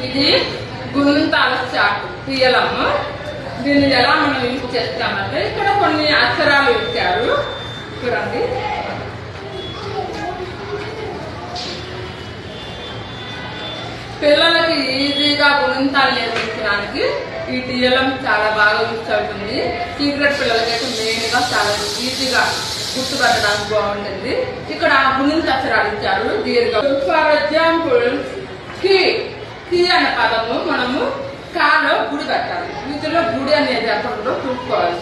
ఇది గుణంతాల చాటు తీయలము. దీన్ని ఎలా మనం యూజ్ చేస్తామంటే ఇక్కడ కొన్ని అక్షరాలు ఇచ్చారు చూడండి. పిల్లలకి ఈజీగా గుణంతాలు నేర్పించడానికి ఈ టీఎల్ఎం చాలా బాగా యూజ్ అవుతుంది. సీక్రెట్ పిల్లలకైతే మెయిన్ గా చాలా ఈజీగా గుర్తుపట్టడానికి బాగుంటుంది. ఇక్కడ గుణింత అక్షరాలు ఇచ్చారు దీర్ఘం. ఫర్ ఎగ్జాంపుల్ కీ కీ అనే పదము మనము కాలో గుడి పెట్టాలి. వీటిలో గుడి అనేది ఎక్కడో చూసుకోవాలి.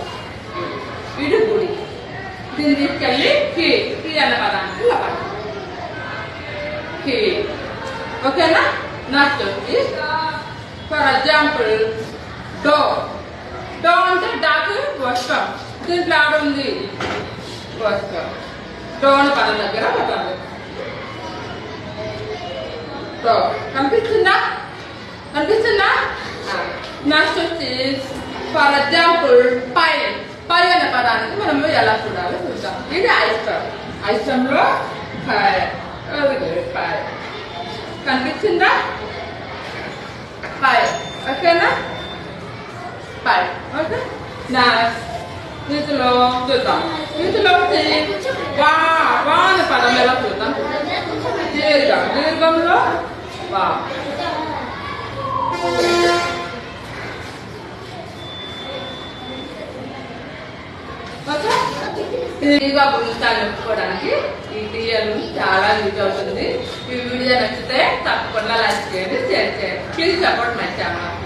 ఇది గుడి. దీన్ని తీసుకెళ్ళి కీ కీ అనే పదానికి కీ. ఓకేనా? నెక్స్ట్ వచ్చి ఫర్ ఎగ్జాంపుల్ డో. డో అంటే డాకు వస్త్రం. దీంట్లో ఆడుంది వస్త్రం. డో అనే పదం దగ్గర పెట్టాలి. డో కనిపిస్తుందా? కనిపిస్తుందా? నెక్స్ట్ వచ్చి ఫర్ ఎగ్జాంపుల్ పై. పై అనే పదానికి మనము ఎలా చూడాలో చూద్దాం. ఇది ఐస్టమ్. ఐస్టంలో పై పై కనిపించిందా? పై. ఓకేనా? పై. ఓకే. నెక్స్ట్ వీటిలో చూద్దాం. వీటిలో వా వా అనే పదం ఎలా చూద్దాం. దీర్ఘం. దీర్ఘంలో వా. ఓకే. ఈజీగా గుణింతాలు చెప్పుకోవడానికి ఈ టీఎల్ చాలా యూజ్ అవుతుంది. ఈ వీడియో నచ్చితే తప్పకుండా లైక్ చేయండి, షేర్ చేయండి. Please support my channel.